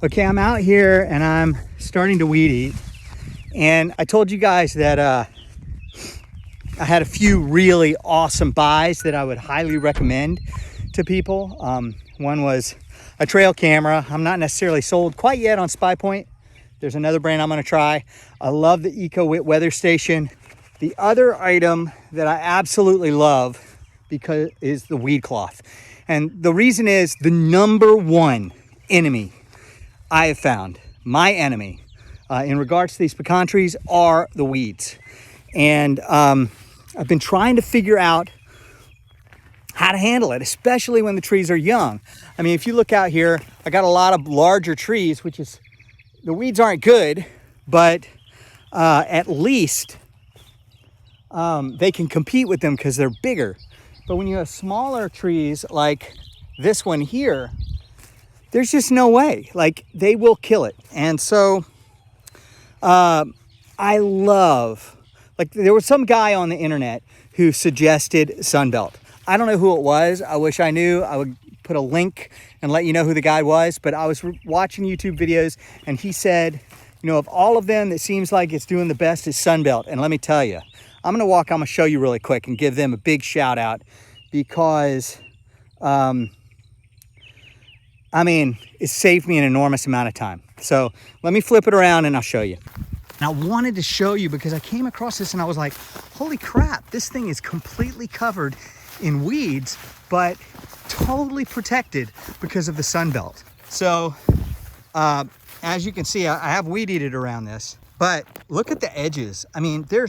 Okay, I'm out here and I'm starting to weed eat. And I told you guys that I had a few really awesome buys that I would highly recommend to people. One was a trail camera. I'm not necessarily sold quite yet on Spy Point. There's another brand I'm gonna try. I love the EcoWit weather station. The other item that I absolutely love because is the weed cloth. And the reason is the number one enemy I have found, my enemy, in regards to these pecan trees are the weeds. And I've been trying to figure out how to handle it, especially when the trees are young. I mean, if you look out here, I got a lot of larger trees, which is, the weeds aren't good, but at least they can compete with them because they're bigger. But when you have smaller trees like this one here, there's just no way. Like, they will kill it. And so I love, like, there was some guy on the internet who suggested Sunbelt. I don't know who it was. I wish I knew. I would put a link and let you know who the guy was. But I was watching YouTube videos and he said, you know, of all of them, it seems like it's doing the best is Sunbelt. And let me tell you, I'm gonna show you really quick and give them a big shout out because, I mean, it saved me an enormous amount of time. So let me flip it around and I'll show you. And I wanted to show you because I came across this and I was like, holy crap, this thing is completely covered in weeds, but totally protected because of the Sunbelt. So as you can see, I have weed eated around this, but look at the edges. I mean, look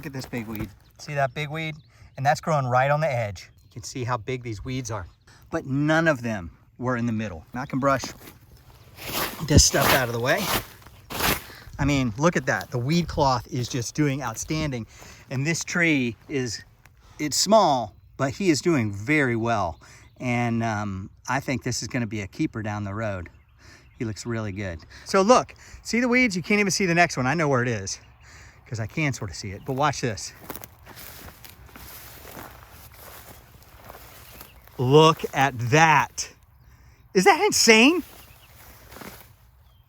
at this big weed. See that big weed? And that's growing right on the edge. You can see how big these weeds are, but none of them were in the middle. Now I can brush this stuff out of the way. I mean, look at that. The weed cloth is just doing outstanding. And this tree it's small, but he is doing very well. And I think this is gonna be a keeper down the road. He looks really good. So look, see the weeds? You can't even see the next one. I know where it is because I can sort of see it, but watch this. Look at that. Is that insane?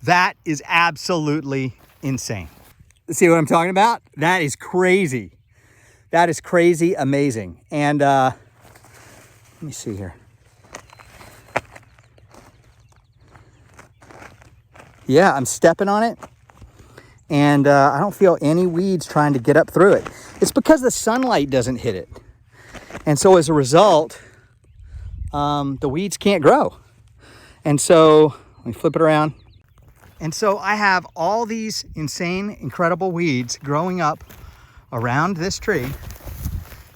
That is absolutely insane. See what I'm talking about? That is crazy. That is crazy amazing. And let me see here. Yeah, I'm stepping on it and I don't feel any weeds trying to get up through it. It's because the sunlight doesn't hit it. And so as a result, the weeds can't grow. And so, let me flip it around. And so I have all these insane, incredible weeds growing up around this tree.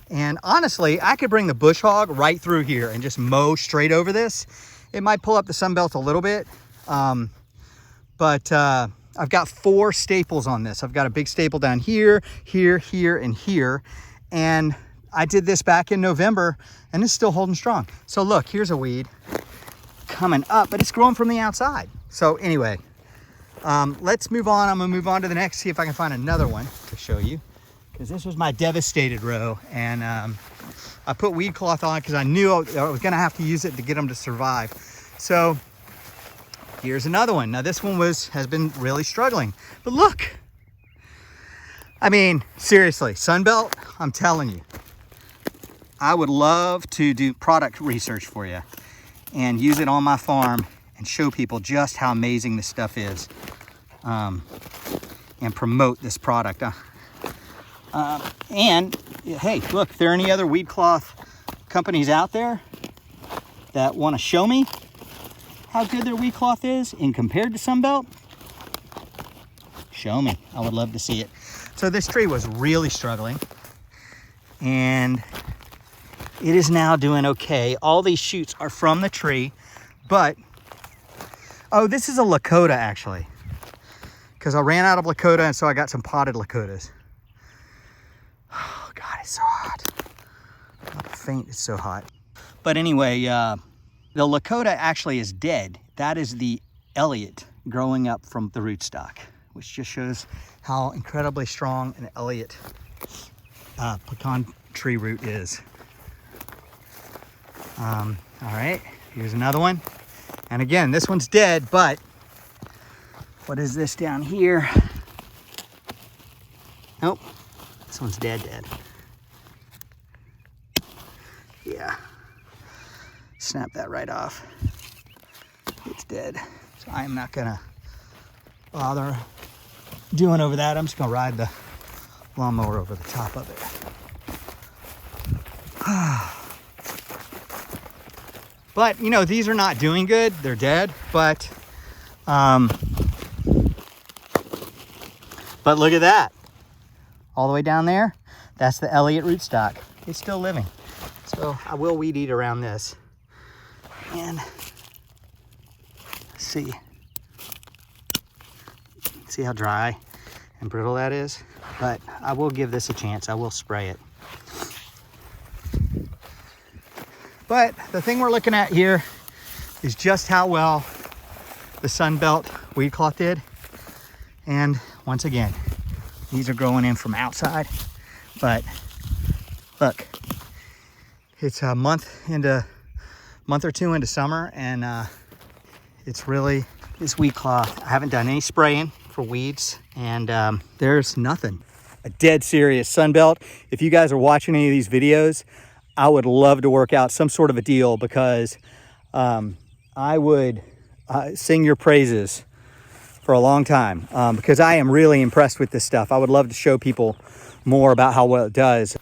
And honestly, I could bring the bush hog right through here and just mow straight over this. It might pull up the Sunbelt a little bit, but I've got 4 staples on this. I've got a big staple down here, here, here, and here. And I did this back in November and it's still holding strong. So look, here's a weed coming up, but it's growing from the outside. So anyway, let's move on. I'm gonna move on to the next, see if I can find another one to show you, because this was my devastated row. And I put weed cloth on because I knew I was gonna have to use it to get them to survive. So here's another one. Now this one has been really struggling, but look, I mean, seriously, Sunbelt, I'm telling you, I would love to do product research for you and use it on my farm and show people just how amazing this stuff is, and promote this product. And hey, look, if there are any other weed cloth companies out there that want to show me how good their weed cloth is in compared to Sunbelt, show me. I would love to see it. So this tree was really struggling and it is now doing okay. All these shoots are from the tree, but, oh, this is a Lakota actually, because I ran out of Lakota and so I got some potted Lakotas. Oh God, it's so hot. I'm not faint, it's so hot. But anyway, the Lakota actually is dead. That is the Elliott growing up from the rootstock, which just shows how incredibly strong an Elliott pecan tree root is. All right, here's another one. And again, this one's dead, but what is this down here? Nope, this one's dead. Yeah, snap that right off. It's dead. So I'm not gonna bother doing over that. I'm just gonna ride the lawnmower over the top of it. But you know, these are not doing good. They're dead, but look at that. All the way down there, that's the Elliott rootstock. It's still living. So I will weed eat around this. And see how dry and brittle that is? But I will give this a chance. I will spray it. But the thing we're looking at here is just how well the Sunbelt weed cloth did. And once again, these are growing in from outside, but look, it's a month or two into summer, and it's really this weed cloth. I haven't done any spraying for weeds, and there's nothing. A dead serious Sunbelt. If you guys are watching any of these videos, I would love to work out some sort of a deal, because I would sing your praises for a long time, because I am really impressed with this stuff. I would love to show people more about how well it does.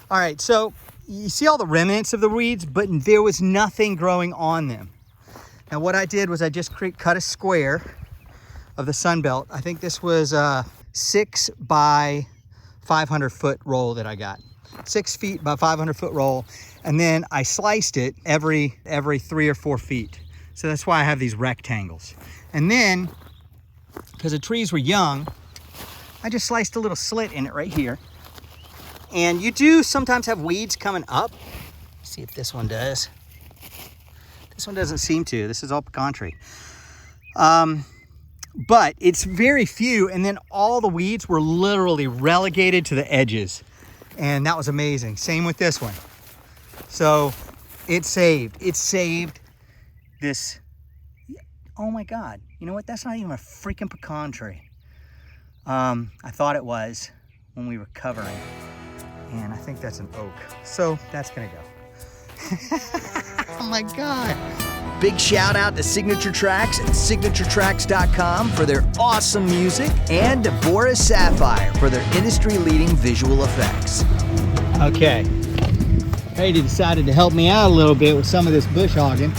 All right, so you see all the remnants of the weeds, but there was nothing growing on them. Now what I did was I just cut a square of the Sunbelt. I think this was a 6 by 500 foot roll that I got. 6 feet by 500 foot roll. And then I sliced it every 3 or 4 feet. So that's why I have these rectangles. And then, because the trees were young, I just sliced a little slit in it right here. And you do sometimes have weeds coming up. Let's see if this one does. This one doesn't seem to. This is all pecan tree. But it's very few, and then all the weeds were literally relegated to the edges. And that was amazing. Same with this one. So it saved this. Oh my God. You know what? That's not even a freaking pecan tree. I thought it was when we were covering. And I think that's an oak. So that's gonna go. Oh my God. Big shout out to Signature Tracks and signaturetracks.com for their awesome music, and to Boris Sapphire for their industry-leading visual effects. Okay. Brady decided to help me out a little bit with some of this bush hogging.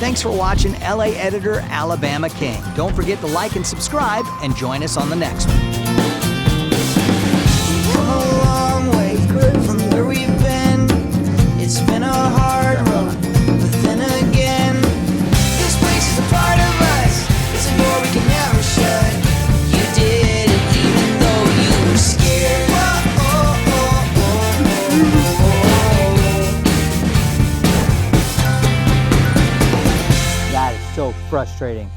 Thanks for watching LA Editor, Alabama King. Don't forget to like and subscribe, and join us on the next one. We've come a long way from where we've been. It's been a hard road, but then again, this place is a part of us. It's a door we can never shut. You did it even though you were scared. That is so frustrating.